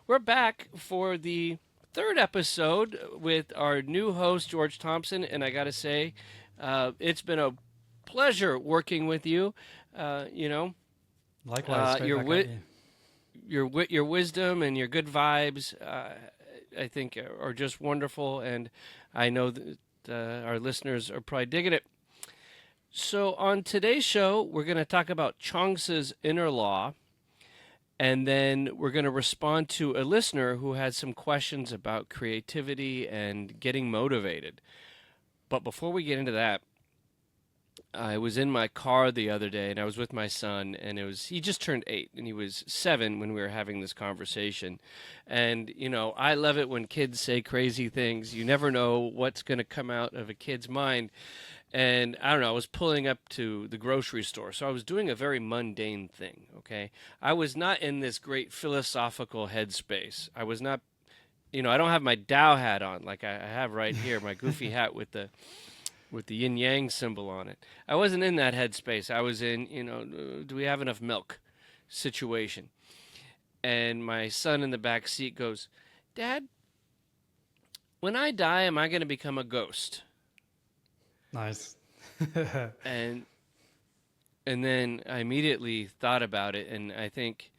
We're back for the third episode with our new host, George Thompson. And I got to say, it's been a pleasure working with you. Uh, you know, Likewise, straight your back at you. your wisdom and your good vibes, I think, are just wonderful. And I know that our listeners are probably digging it. So on today's show, we're going to talk about Chuang Tzu's inner law. And then we're going to respond to a listener who had some questions about creativity and getting motivated. But before we get into that, I was in my car the other day and I was with my son, and he just turned 8 and he was 7 when we were having this conversation. And I love it when kids say crazy things. You never know what's going to come out of a kid's mind. And I don't know, I was pulling up to the grocery store. So I was doing a very mundane thing, okay? I was not in this great philosophical headspace. I was not, I don't have my Tao hat on like I have right here, my goofy hat with the yin yang symbol on it. I wasn't in that headspace. I was in, do we have enough milk situation. And my son in the back seat goes, "Dad, when I die, am I going to become a ghost?" Nice. And then I immediately thought about it, and I think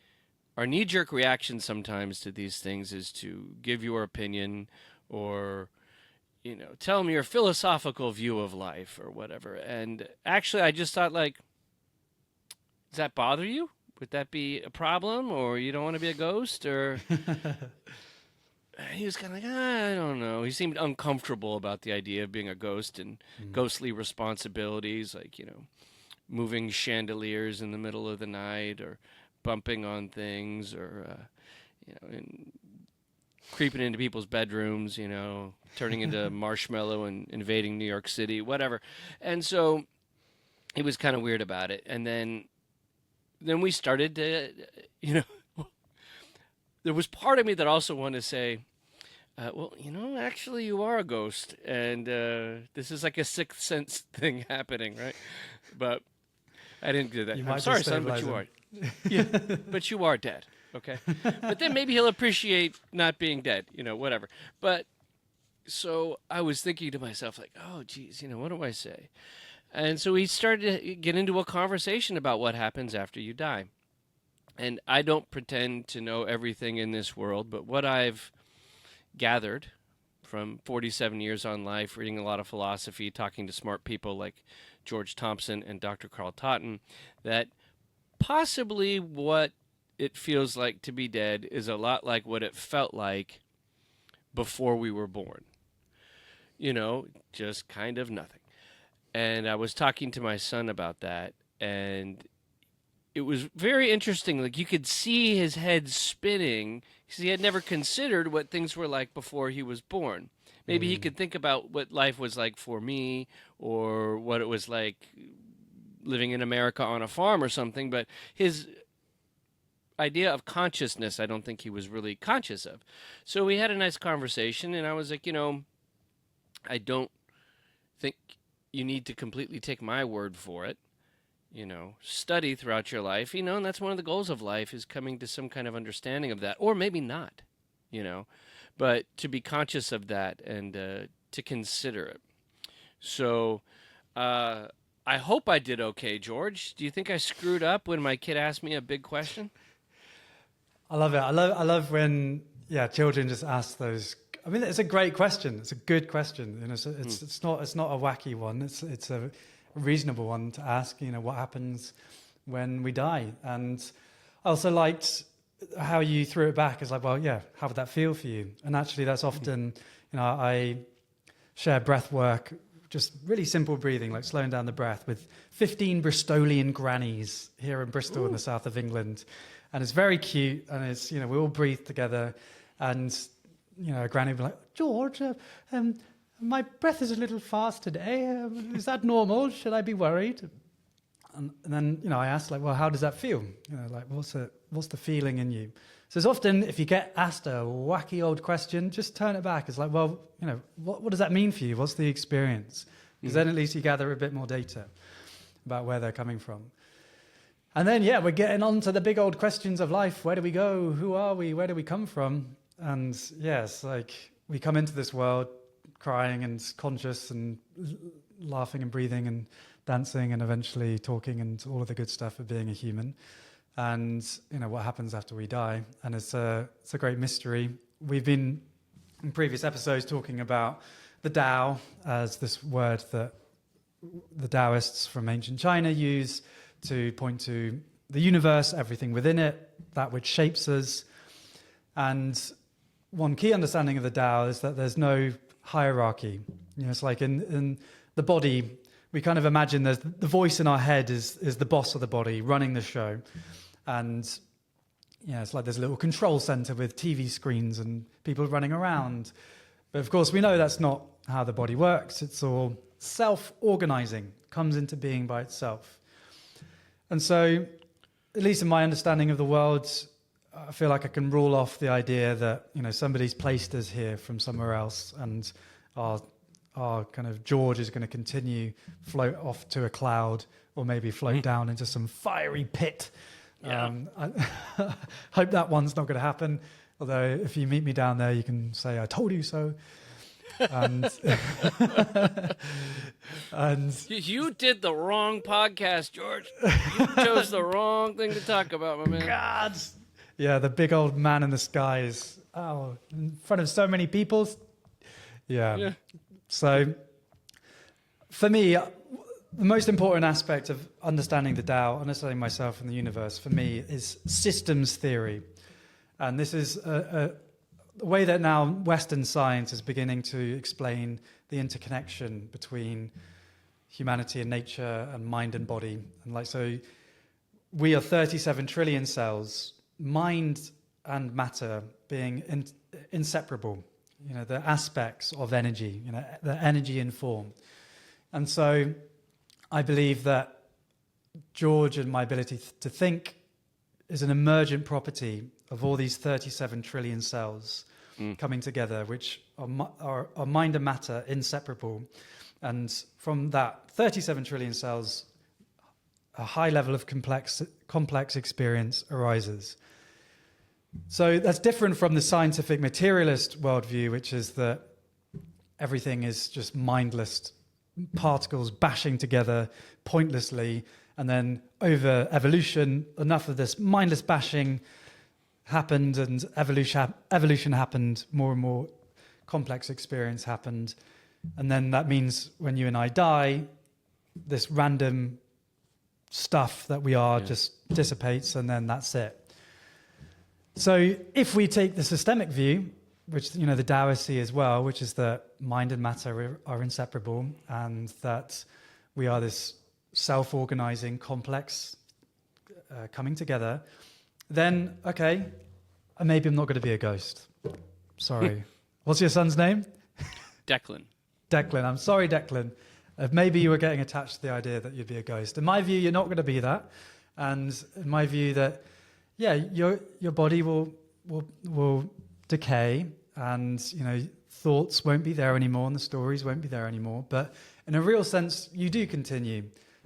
our knee-jerk reaction sometimes to these things is to give your opinion or tell them your philosophical view of life or whatever. And actually, I just thought, like, does that bother you? Would that be a problem, or you don't want to be a ghost? Or he was kind of like, I don't know. He seemed uncomfortable about the idea of being a ghost and ghostly responsibilities, like, moving chandeliers in the middle of the night or bumping on things or, and creeping into people's bedrooms, turning into marshmallow and invading New York City, whatever. And so he was kind of weird about it. And then we started to, there was part of me that also wanted to say, well, actually you are a ghost, and this is like a sixth sense thing happening, right? But I didn't do that. You I'm might sorry, just son, but stabilize you him. are. Yeah, but you are dead. Okay. But then maybe he'll appreciate not being dead, whatever. But so I was thinking to myself, like, oh, geez, what do I say? And so we started to get into a conversation about what happens after you die. And I don't pretend to know everything in this world, but what I've gathered from 47 years on life, reading a lot of philosophy, talking to smart people like George Thompson and Dr. Carl Totten, that possibly what it feels like to be dead is a lot like what it felt like before we were born. Just kind of nothing. And I was talking to my son about that, and it was very interesting. Like, you could see his head spinning because he had never considered what things were like before he was born. Maybe he could think about what life was like for me, or what it was like living in America on a farm or something, but his idea of consciousness, I don't think he was really conscious of. So we had a nice conversation, and I was like, I don't think you need to completely take my word for it. Study throughout your life, and that's one of the goals of life, is coming to some kind of understanding of that, or maybe not, but to be conscious of that and to consider it. So I hope I did okay, George. Do you think I screwed up when my kid asked me a big question? I love it. I love when children just ask those. I mean, it's a great question. It's a good question. It's not a wacky one. It's a reasonable one to ask. What happens when we die? And I also liked how you threw it back. It's like, well, yeah, how would that feel for you? And actually, that's often, I share breath work, just really simple breathing, like slowing down the breath, with 15 Bristolian grannies here in Bristol in the south of England. And it's very cute, and it's, we all breathe together, and, a granny will be like, "George, my breath is a little fast today. Is that normal? Should I be worried?" And then, I ask, like, well, how does that feel? Like, what's the feeling in you? So it's often, if you get asked a wacky old question, just turn it back. It's like, well, what does that mean for you? What's the experience? Because then at least you gather a bit more data about where they're coming from. And then, yeah, we're getting on to the big old questions of life. Where do we go? Who are we? Where do we come from? And yes, like we come into this world crying and conscious and laughing and breathing and dancing and eventually talking and all of the good stuff of being a human. And, you know, what happens after we die. And it's a great mystery. We've been in previous episodes talking about the Tao as this word that the Taoists from ancient China use to point to the universe, everything within it, that which shapes us. And one key understanding of the Tao is that there's no hierarchy. You know, it's like in the body, we kind of imagine there's the voice in our head is the boss of the body running the show. And yeah, it's like there's a little control center with TV screens and people running around. But of course, we know that's not how the body works. It's all self-organizing, comes into being by itself. And so, at least in my understanding of the world, I feel like I can rule off the idea that, you know, somebody's placed us here from somewhere else, and our kind of George is going to continue float off to a cloud, or maybe float down into some fiery pit. Yeah. I hope that one's not going to happen. Although, if you meet me down there, you can say, "I told you so." And You did the wrong podcast, George. You chose the wrong thing to talk about, my man. God, yeah, the big old man in the skies. Oh, in front of so many people. Yeah. So, for me, the most important aspect of understanding the Tao, understanding myself and the universe, for me, is systems theory, and this is the way that now Western science is beginning to explain the interconnection between humanity and nature and mind and body. And like, so we are 37 trillion cells, mind and matter being inseparable, you know, the aspects of energy, you know, the energy in form. And so I believe that George and my ability to think is an emergent property of all these 37 trillion cells coming together, which are mind and matter inseparable. And from that 37 trillion cells, a high level of complex experience arises. So that's different from the scientific materialist worldview, which is that everything is just mindless particles bashing together pointlessly, and then over evolution, enough of this mindless bashing happened, and evolution happened, more and more complex experience happened. And then that means when you and I die, this random stuff that we are just dissipates, and then that's it. So if we take the systemic view, which, you know, the Taoists see as well, which is that mind and matter are inseparable, and that we are this self-organizing complex coming together, then, okay, maybe I'm not going to be a ghost. Sorry. What's your son's name? Declan. Declan. I'm sorry, Declan. Maybe you were getting attached to the idea that you'd be a ghost. In my view, you're not going to be that. And in my view that, yeah, your body will decay, and, you know, thoughts won't be there anymore, and the stories won't be there anymore. But in a real sense, you do continue,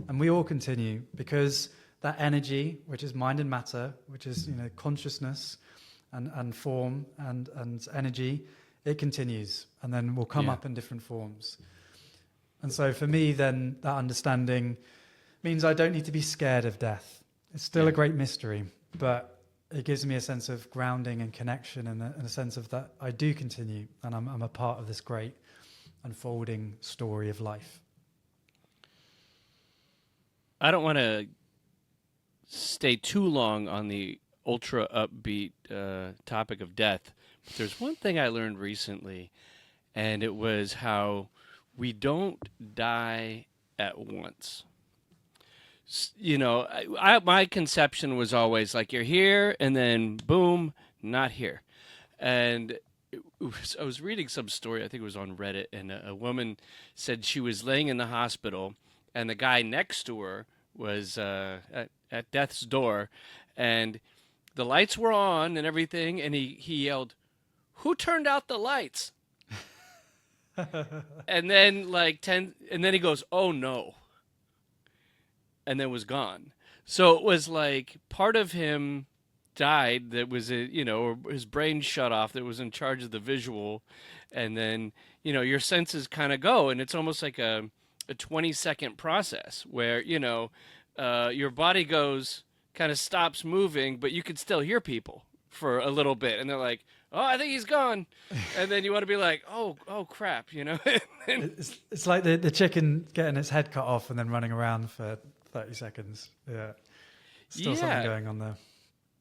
and we all continue, because that energy, which is mind and matter, which is, you know, consciousness and form and energy, it continues, and then will come up in different forms. And so for me, then, that understanding means I don't need to be scared of death. It's still a great mystery, but it gives me a sense of grounding and connection, and a sense of that I do continue, and I'm a part of this great unfolding story of life. I don't want to stay too long on the ultra upbeat topic of death, but there's one thing I learned recently, and it was how we don't die at once. You know, my conception was always like, you're here and then boom, not here. And I was reading some story, I think it was on Reddit, and a woman said she was laying in the hospital, and the guy next to her was at death's door, and the lights were on and everything, and he yelled, "Who turned out the lights?" And then and then he goes, "Oh no," and then was gone. So it was like part of him died that was, or his brain shut off that was in charge of the visual. And then, your senses kind of go. And it's almost like a 20-second process where, your body goes, kind of stops moving, but you can still hear people for a little bit. And they're like, oh, I think he's gone. And then you want to be like, oh, crap, And It's like the chicken getting its head cut off and then running around for 30 seconds. Yeah. Still something yeah. going on there.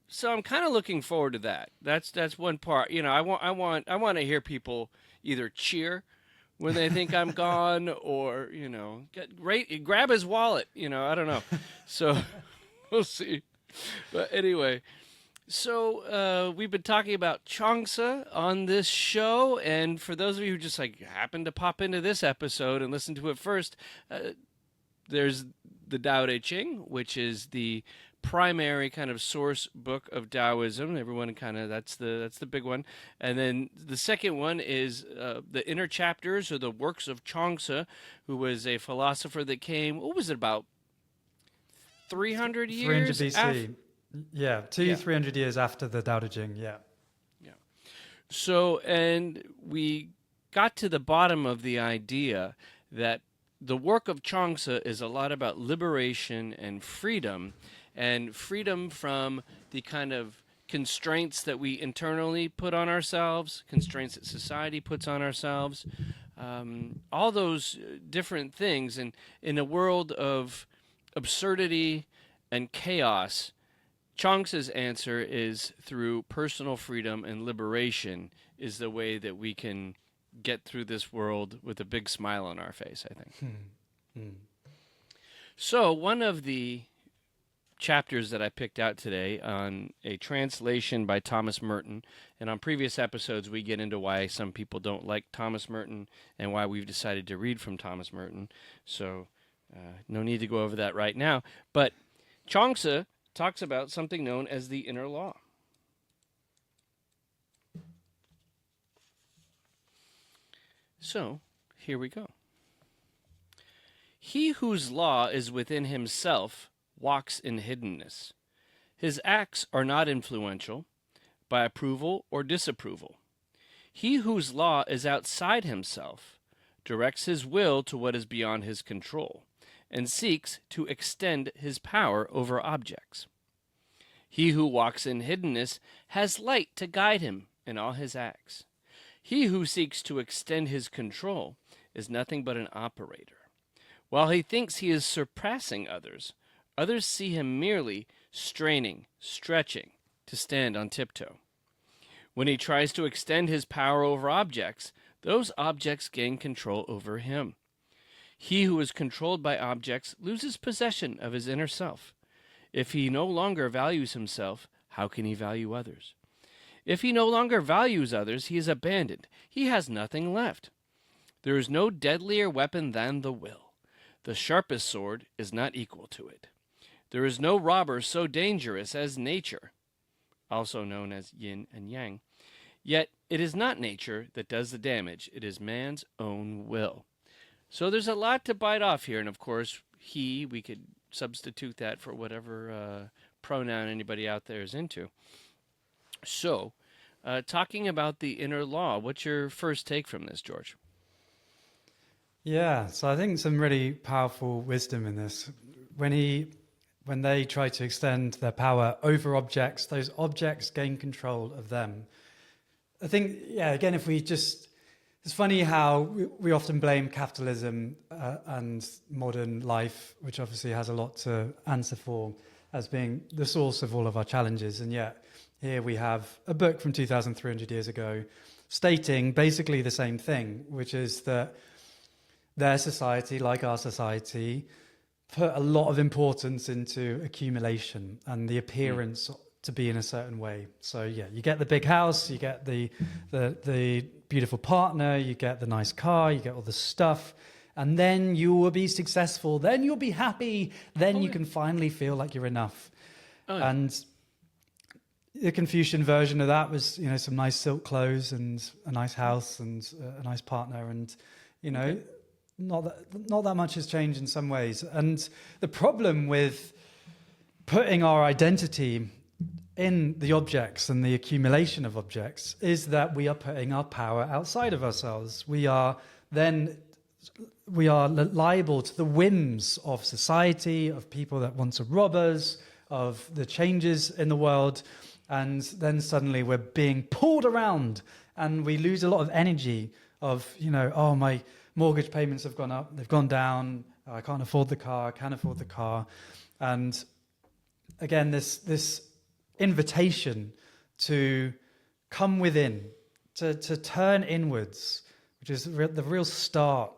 So I'm kind of looking forward to that. That's one part. I want to hear people either cheer when they think I'm gone, or grab his wallet. I don't know. So we'll see. But anyway, so we've been talking about Chuang Tzu on this show, and for those of you who just like happened to pop into this episode and listen to it first, there's the Tao Te Ching, which is the primary kind of source book of Taoism. Everyone kind of that's the big one, and then the second one is the inner chapters or the works of Chuang Tzu, who was a philosopher that came. What was it, about 300 300 years? BC. Yeah, Yeah. 300 years after the Tao Te Ching. Yeah. Yeah. So, and we got to the bottom of the idea that the work of Chuang Tzu is a lot about liberation and freedom from the kind of constraints that we internally put on ourselves, constraints that society puts on ourselves, all those different things. And in a world of absurdity and chaos, Chuang Tzu's answer is through personal freedom and liberation is the way that we can get through this world with a big smile on our face, I think. So one of the chapters that I picked out today on a translation by Thomas Merton, and on previous episodes we get into why some people don't like Thomas Merton and why we've decided to read from Thomas Merton. So no need to go over that right now. But Chuang Tzu talks about something known as the inner law. So, here we go. He whose law is within himself walks in hiddenness. His acts are not influential, by approval or disapproval. He whose law is outside himself directs his will to what is beyond his control, and seeks to extend his power over objects. He who walks in hiddenness has light to guide him in all his acts. He who seeks to extend his control is nothing but an operator. While he thinks he is surpassing others, others see him merely straining, stretching, to stand on tiptoe. When he tries to extend his power over objects, those objects gain control over him. He who is controlled by objects loses possession of his inner self. If he no longer values himself, how can he value others? If he no longer values others, he is abandoned. He has nothing left. There is no deadlier weapon than the will. The sharpest sword is not equal to it. There is no robber so dangerous as nature, also known as yin and yang. Yet it is not nature that does the damage. It is man's own will. So there's a lot to bite off here. And of course, we could substitute that for whatever pronoun anybody out there is into. So, talking about the inner law, what's your first take from this, George? Yeah, so I think some really powerful wisdom in this. When they try to extend their power over objects, those objects gain control of them. I think, again, it's funny how we often blame capitalism and modern life, which obviously has a lot to answer for, as being the source of all of our challenges. And yet here we have a book from 2,300 years ago stating basically the same thing, which is that their society, like our society, put a lot of importance into accumulation and the appearance to be in a certain way. So you get the big house, you get the beautiful partner, you get the nice car, you get all the stuff, and then you will be successful, then you'll be happy, then you can finally feel like you're enough. And the Confucian version of that was, some nice silk clothes and a nice house and a nice partner, and not that much has changed in some ways. And the problem with putting our identity in the objects and the accumulation of objects is that we are putting our power outside of ourselves. We are liable to the whims of society, of people that want to rob us, of the changes in the world, and then suddenly we're being pulled around and we lose a lot of energy of, oh, my mortgage payments have gone up, they've gone down, I can't afford the car, I can afford the car. And again, this invitation to come within, to turn inwards, which is the real start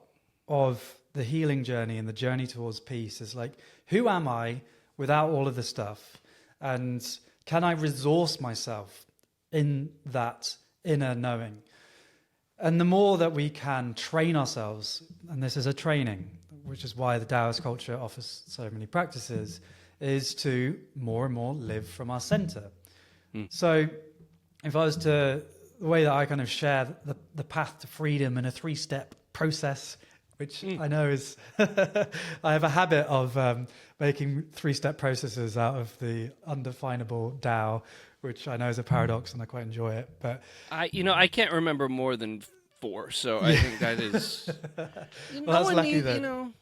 of the healing journey and the journey towards peace, is like, who am I without all of the stuff? And can I resource myself in that inner knowing? And the more that we can train ourselves, and this is a training, which is why the Taoist culture offers so many practices, is to more and more live from our center. So if I was to, the way that I kind of share the path to freedom in a 3-step process, which I know is, I have a habit of making 3-step processes out of the undefinable Tao, which I know is a paradox and I quite enjoy it. But I can't remember more than 4, so I think that is. Well, that's lucky then.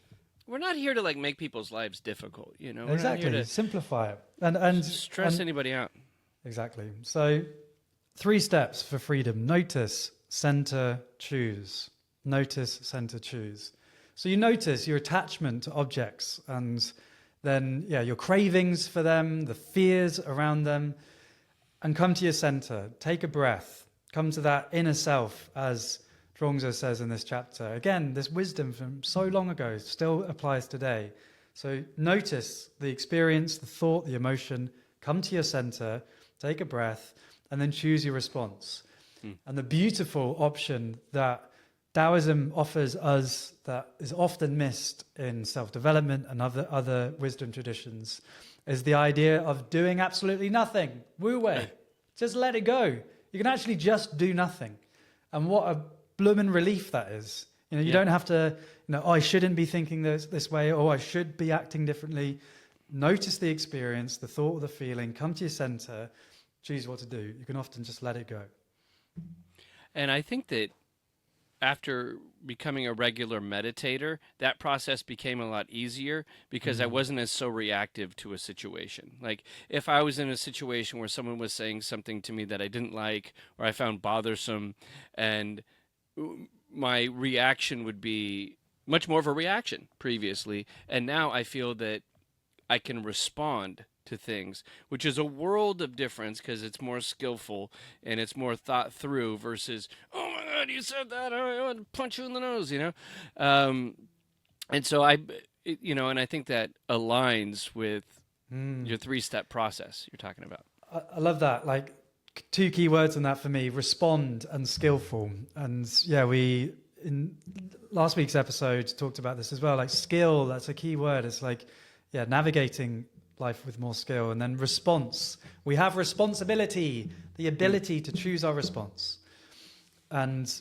We're not here to like make people's lives difficult. We're Exactly, not here to simplify it and stress anybody out. Exactly. So 3 steps for freedom: notice, center, choose. Notice, center, choose. So you notice your attachment to objects, and then your cravings for them, the fears around them, and come to your center. Take a breath. Come to that inner self, as Chuang Tzu says in this chapter. Again, this wisdom from so long ago still applies today. So notice the experience, the thought, the emotion. Come to your center. Take a breath, and then choose your response. And the beautiful option that Taoism offers us, that is often missed in self-development and other wisdom traditions, is the idea of doing absolutely nothing. Wu wei. Just let it go. You can actually just do nothing. And what a bloomin' relief that is. You don't have to, oh, I shouldn't be thinking this way, or I should be acting differently. Notice the experience, the thought or the feeling, come to your center, choose what to do. You can often just let it go. And I think that after becoming a regular meditator, that process became a lot easier because I wasn't as so reactive to a situation. Like if I was in a situation where someone was saying something to me that I didn't like or I found bothersome, and my reaction would be much more of a reaction previously, and now I feel that I can respond to things, which is a world of difference because it's more skillful and it's more thought through versus, oh my God, you said that, I want to punch you in the nose, And so and I think that aligns with your 3-step process you're talking about. I love that. Like 2 key words on that for me: respond and skillful. And we in last week's episode talked about this as well. Like skill, that's a key word. It's like, navigating life with more skill. And then response. We have responsibility, the ability to choose our response. And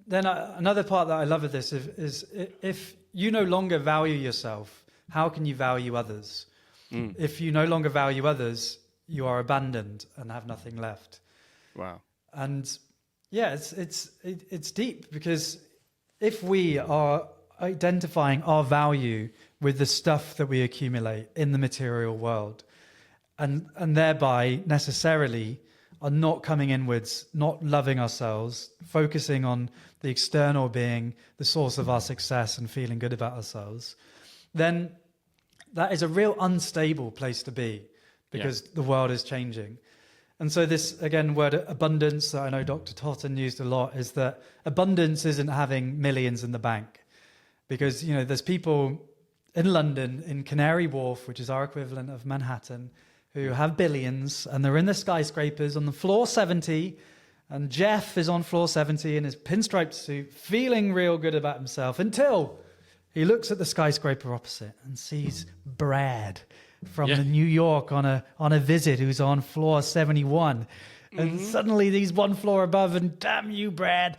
then another part that I love of this is if you no longer value yourself, how can you value others? If you no longer value others, you are abandoned and have nothing left. Wow. And it's deep, because if we are identifying our value with the stuff that we accumulate in the material world, and thereby necessarily are not coming inwards, not loving ourselves, focusing on the external being the source of our success and feeling good about ourselves, then that is a real unstable place to be, because the world is changing. And so this, again, word abundance that I know Dr. Totten used a lot, is that abundance isn't having millions in the bank. Because, there's people in London, in Canary Wharf, which is our equivalent of Manhattan, who have billions, and they're in the skyscrapers on the floor 70, and Jeff is on floor 70 in his pinstriped suit, feeling real good about himself, until he looks at the skyscraper opposite and sees Brad from the New York on a visit, who's on floor 71. And suddenly he's one floor above, and damn you, Brad.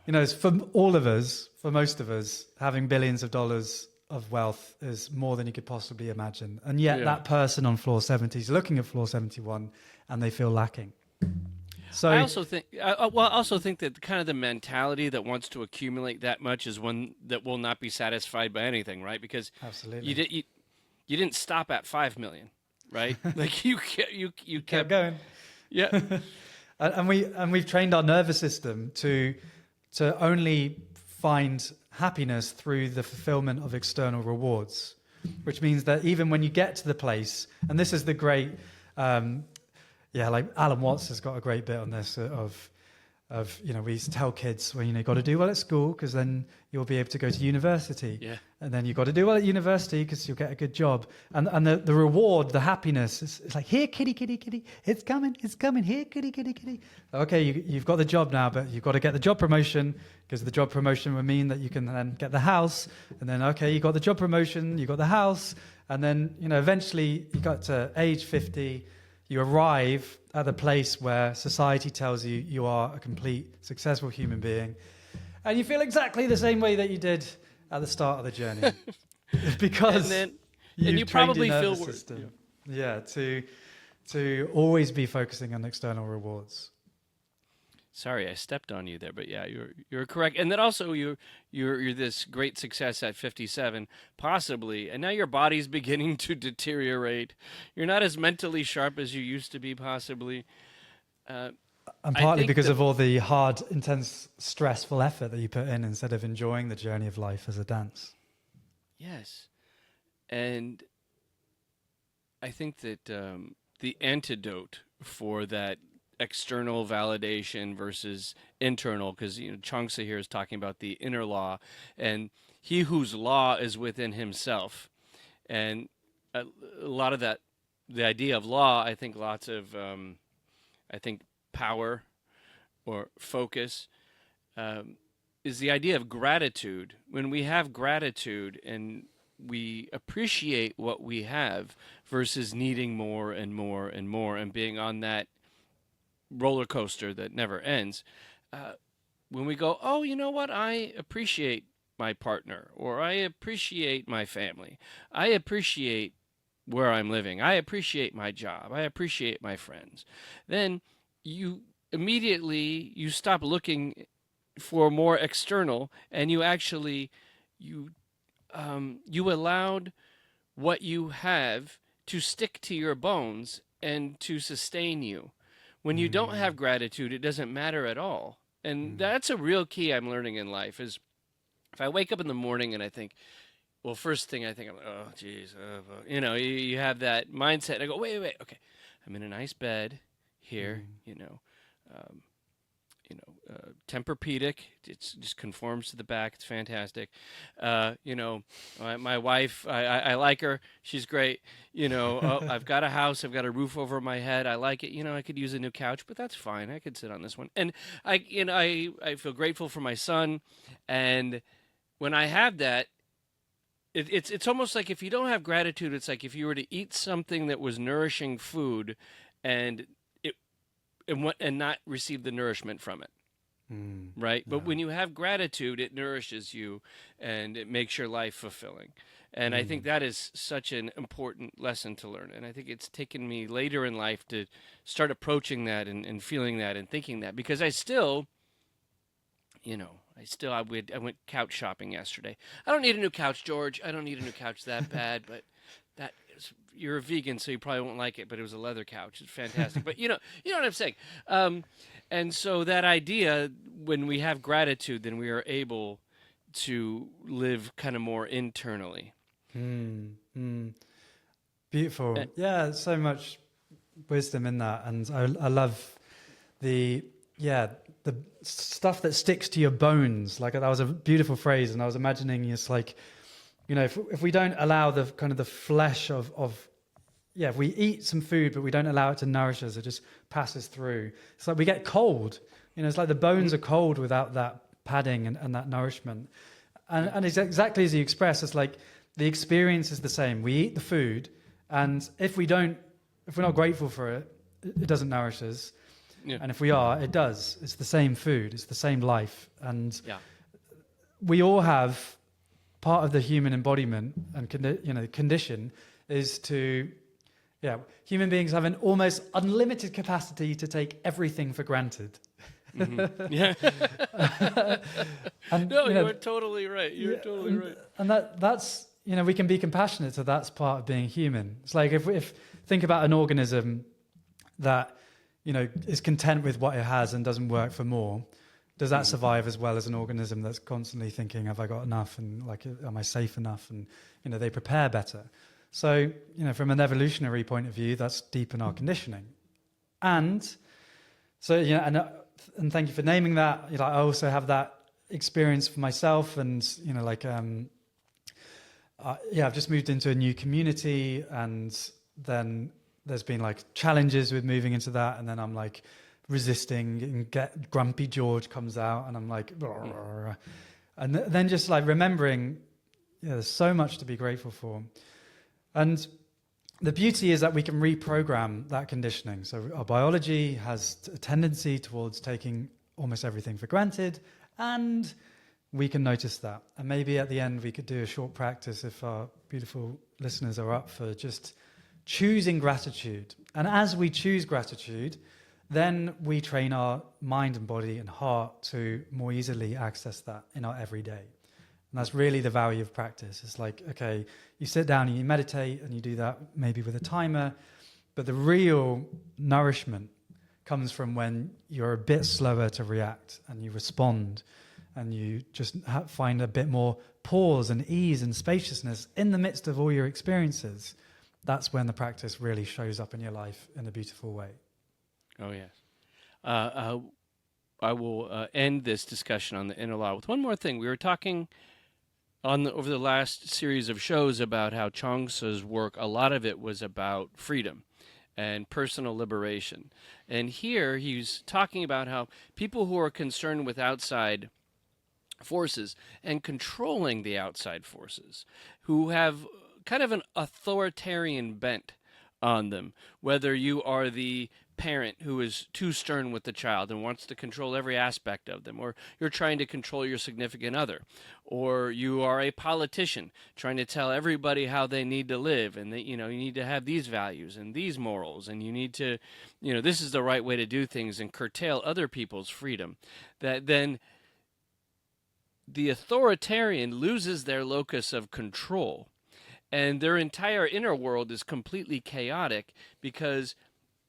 It's for all of us, for most of us, having billions of dollars of wealth is more than you could possibly imagine. And yet Yeah. that person on floor 70 is looking at floor 71 and they feel lacking. So I also think, well, I also think that kind of the mentality that wants to accumulate that much is one that will not be satisfied by anything, right? Because absolutely. you didn't stop at 5 million, right? Like you Kept kept going. yeah. And we've trained our nervous system to only find happiness through the fulfillment of external rewards, which means that even when you get to the place, and this is the great, like Alan Watts has got a great bit on this of we used to tell kids, well, you got to do well at school because then you'll be able to go to university. Yeah. And then you've got to do well at university because you'll get a good job. And the reward, the happiness, is like, here, kitty, kitty, kitty, it's coming, here, kitty, kitty, kitty. Okay, you've got the job now, but you've got to get the job promotion because the job promotion would mean that you can then get the house. And then, okay, you got the job promotion, you got the house. And then, eventually you got to age 50, you arrive at the place where society tells you you are a complete, successful human being. And you feel exactly the same way that you did at the start of the journey. Because you probably feel system, to always be focusing on external rewards. Sorry, I stepped on you there, but yeah, you're correct. And then also you're this great success at 57, possibly, and now your body's beginning to deteriorate. You're not as mentally sharp as you used to be, possibly. And partly because of all the hard, intense, stressful effort that you put in instead of enjoying the journey of life as a dance. Yes, and I think that the antidote for that external validation versus internal, because Chuang Tzu here is talking about the inner law, and he whose law is within himself, and a lot of that, the idea of law, I think lots of power or focus is the idea of gratitude. When we have gratitude and we appreciate what we have versus needing more and more and more and being on that roller coaster that never ends, when we go, oh, you know what, I appreciate my partner, or I appreciate my family, I appreciate where I'm living, I appreciate my job, I appreciate my friends, then you immediately you stop looking for more external, and you actually you allowed what you have to stick to your bones and to sustain you. When you don't have gratitude, it doesn't matter at all. And that's a real key I'm learning in life is if I wake up in the morning and I think, well, first thing I think, I'm like, oh, geez. You have that mindset. And I go, wait, okay. I'm in a nice bed here, Tempur-Pedic. It just conforms to the back. It's fantastic. My wife, I like her. She's great. I've got a house. I've got a roof over my head. I like it. I could use a new couch, but that's fine. I could sit on this one. And I feel grateful for my son. And when I have that, it's almost like if you don't have gratitude, it's like if you were to eat something that was nourishing food and not receive the nourishment from it. Right? But when you have gratitude, it nourishes you and it makes your life fulfilling. And I think that is such an important lesson to learn. And I think it's taken me later in life to start approaching that and feeling that and thinking that, because I went couch shopping yesterday. I don't need a new couch, George. I don't need a new couch that bad, but you're a vegan, so you probably won't like it, but it was a leather couch. It's fantastic. But you know what I'm saying. And so that idea, when we have gratitude, then we are able to live kind of more internally. Beautiful. Yeah, so much wisdom in that. And I love the stuff that sticks to your bones. Like, that was a beautiful phrase. And I was imagining it's like, if we don't allow the kind of the flesh if we eat some food, but we don't allow it to nourish us, it just passes through. It's like we get cold. It's like the bones are cold without that padding and that nourishment. And it's exactly as you express, it's like the experience is the same. We eat the food, and if we're not grateful for it, it doesn't nourish us. Yeah. And if we are, it does. It's the same food. It's the same life. And we all have part of the human embodiment and condition is to, human beings have an almost unlimited capacity to take everything for granted. Mm-hmm. Yeah. And, no, you're totally right. You're totally right. And that's, we can be compassionate, so that's part of being human. It's like if think about an organism that, is content with what it has and doesn't work for more, does that survive as well as an organism that's constantly thinking, have I got enough? And like, am I safe enough? And, they prepare better. So, from an evolutionary point of view, that's deep in our conditioning. And so, and thank you for naming that. I also have that experience for myself, and I've just moved into a new community, and then there's been like challenges with moving into that, and then I'm like resisting, and get Grumpy George comes out, and I'm like, and then just like remembering, there's so much to be grateful for, and the beauty is that we can reprogram that conditioning. So our biology has a tendency towards taking almost everything for granted, and we can notice that. And maybe at the end we could do a short practice if our beautiful listeners are up for just choosing gratitude. And as we choose gratitude, then we train our mind and body and heart to more easily access that in our everyday. And that's really the value of practice. It's like, okay, you sit down and you meditate and you do that maybe with a timer, but the real nourishment comes from when you're a bit slower to react and you respond and you just find a bit more pause and ease and spaciousness in the midst of all your experiences. That's when the practice really shows up in your life in a beautiful way. Oh, yes. I will end this discussion on the inner law with one more thing. We were talking over the last series of shows about how Chuang Tzu's work, a lot of it was about freedom and personal liberation. And here he's talking about how people who are concerned with outside forces and controlling the outside forces, who have kind of an authoritarian bent on them, whether you are the parent who is too stern with the child and wants to control every aspect of them, or you're trying to control your significant other, or you are a politician trying to tell everybody how they need to live, and that you need to have these values and these morals, and you need to this is the right way to do things, and curtail other people's freedom, that then the authoritarian loses their locus of control, and their entire inner world is completely chaotic because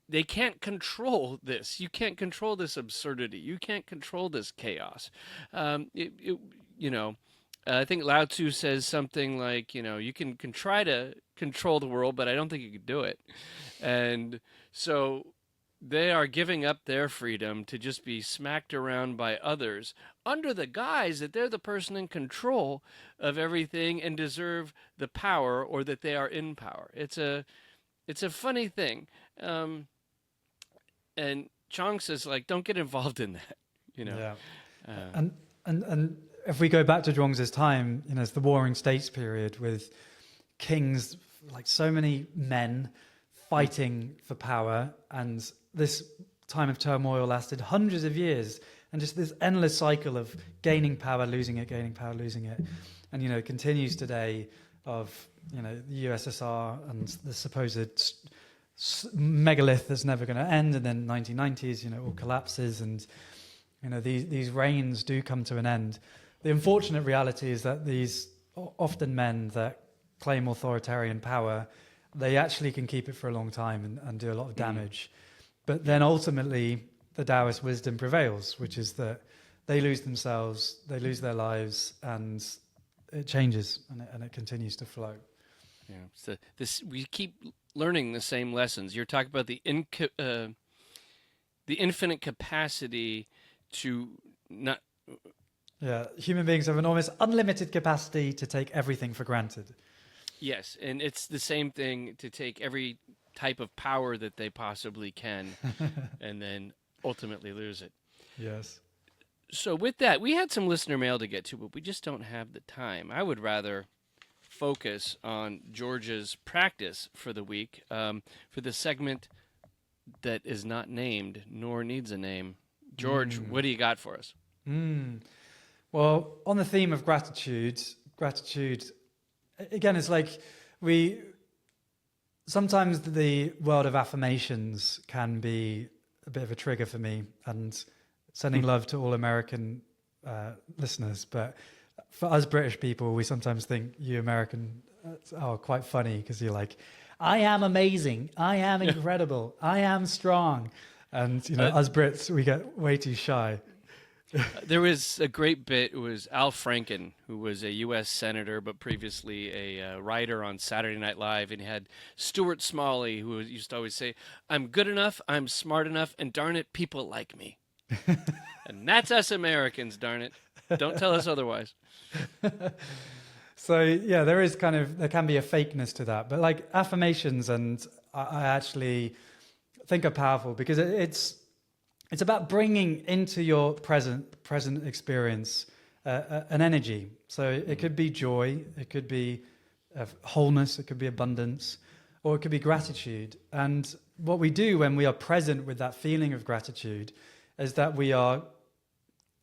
they can't control this. You can't control this absurdity. You can't control this chaos. I think Lao Tzu says something like, you can try to control the world, but I don't think you can do it. And so they are giving up their freedom to just be smacked around by others under the guise that they're the person in control of everything and deserve the power, or that they are in power. It's a funny thing. And Chuang says, like, don't get involved in that, Yeah. And if we go back to Zhuangzi's time, it's the Warring States period with kings, like so many men fighting for power, and this time of turmoil lasted hundreds of years, and just this endless cycle of gaining power, losing it, gaining power, losing it, and continues today of the USSR and the supposed megalith that's never going to end, and then 1990s, all collapses, and these reigns do come to an end. The unfortunate reality is that these often men that claim authoritarian power, they actually can keep it for a long time and do a lot of damage. But then ultimately the Taoist wisdom prevails, which is that they lose themselves, they lose their lives, and it changes and it continues to flow. Yeah. So we keep learning the same lessons. You're talking about the infinite capacity to not. Yeah, human beings have an almost unlimited capacity to take everything for granted. Yes, and it's the same thing to take every type of power that they possibly can and then ultimately lose it. Yes. So with that, we had some listener mail to get to, but we just don't have the time. I would rather focus on George's practice for the week, for the segment that is not named nor needs a name. George, what do you got for us? Well, on the theme of gratitude, gratitude, again, it's like sometimes the world of affirmations can be a bit of a trigger for me, and sending love to all American listeners. But for us British people, we sometimes think you American are quite funny because you're like, I am amazing, I am incredible, I am strong. And, you know, us Brits, we get way too shy. There was a great bit. It was Al Franken, who was a U.S. senator, but previously a writer on Saturday Night Live, and he had Stuart Smalley, who used to always say, "I'm good enough, I'm smart enough, and darn it, people like me." And that's us Americans, darn it. Don't tell us otherwise. So yeah, there can be a fakeness to that, but like affirmations, and I actually think are powerful because it's about bringing into your present experience an energy. So it could be joy, it could be wholeness, it could be abundance, or it could be gratitude. And what we do when we are present with that feeling of gratitude is that we are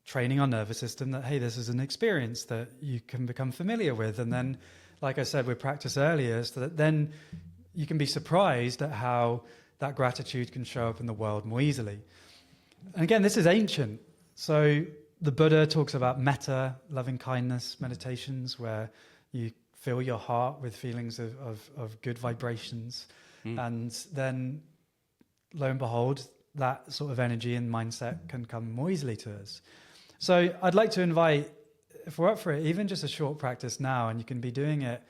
training our nervous system that, hey, this is an experience that you can become familiar with. And then, like I said, we practiced earlier, so that then you can be surprised at how that gratitude can show up in the world more easily. And again, this is ancient. So the Buddha talks about metta, loving kindness meditations, where you fill your heart with feelings of good vibrations. And then, lo and behold, that sort of energy and mindset can come more easily to us. So I'd like to invite, if we're up for it, even just a short practice now, and you can be doing it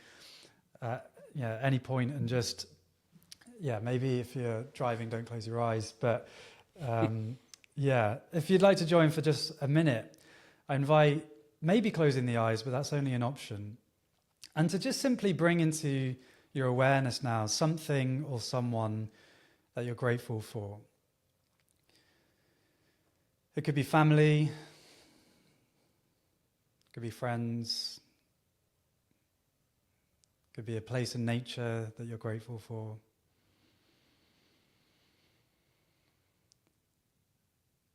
at any point, and just, maybe if you're driving, don't close your eyes. But if you'd like to join for just a minute, I invite maybe closing the eyes, but that's only an option. And to just simply bring into your awareness now something or someone that you're grateful for. It could be family, it could be friends, it could be a place in nature that you're grateful for.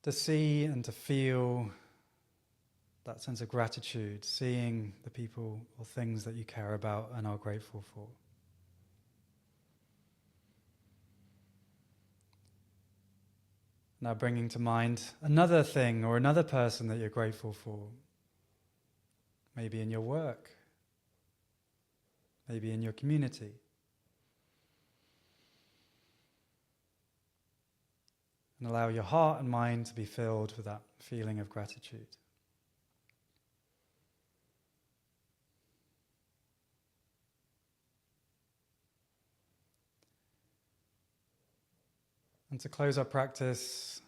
To see and to feel that sense of gratitude, seeing the people or things that you care about and are grateful for. Now bringing to mind another thing or another person that you're grateful for. Maybe in your work, maybe in your community. And allow your heart and mind to be filled with that feeling of gratitude. And to close our practice,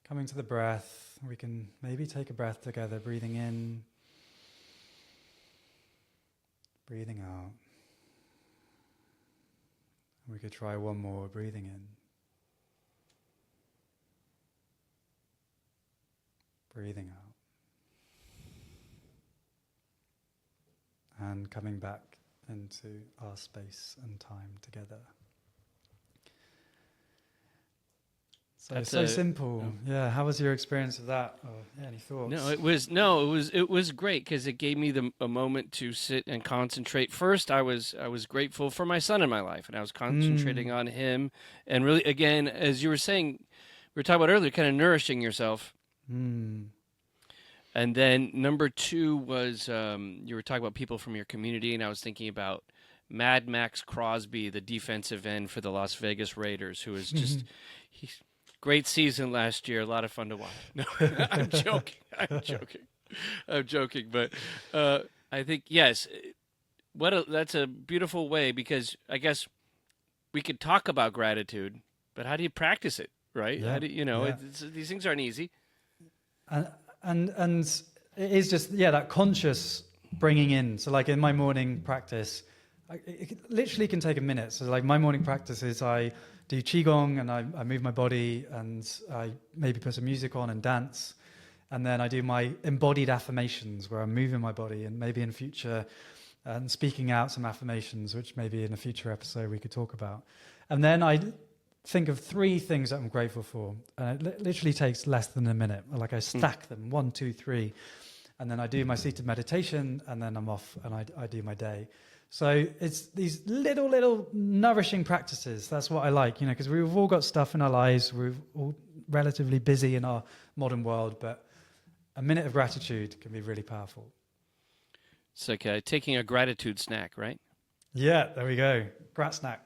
coming to the breath, we can maybe take a breath together, breathing in, breathing out. We could try one more, breathing in, breathing out, and coming back into our space and time together. So it's so simple. Yeah. How was your experience of that? Or, any thoughts? It was great because it gave me a moment to sit and concentrate. First, I was grateful for my son in my life, and I was concentrating on him. And really, again, as you were saying, we were talking about earlier, kind of nourishing yourself. And then number two was you were talking about people from your community, and I was thinking about Mad Max Crosby, the defensive end for the Las Vegas Raiders, who is just great season last year, a lot of fun to watch. No, I'm joking. But I think, yes, that's a beautiful way, because I guess we could talk about gratitude, but how do you practice it, right? Yeah. How do these things aren't easy. And it is just, that conscious bringing in. So like in my morning practice, it literally can take a minute. So like my morning practice is I do Qigong, and I move my body, and I maybe put some music on and dance. And then I do my embodied affirmations where I'm moving my body, and maybe in future and speaking out some affirmations, which maybe in a future episode we could talk about. And then I think of 3 things that I'm grateful for. And it literally takes less than a minute. Like I stack them, 1, 2, 3. and then I do my seated meditation, and then I'm off and I do my day. So it's these little nourishing practices. That's what I like, because we've all got stuff in our lives. We're all relatively busy in our modern world, but a minute of gratitude can be really powerful. It's like taking a gratitude snack, right? Yeah, there we go. Grat snack.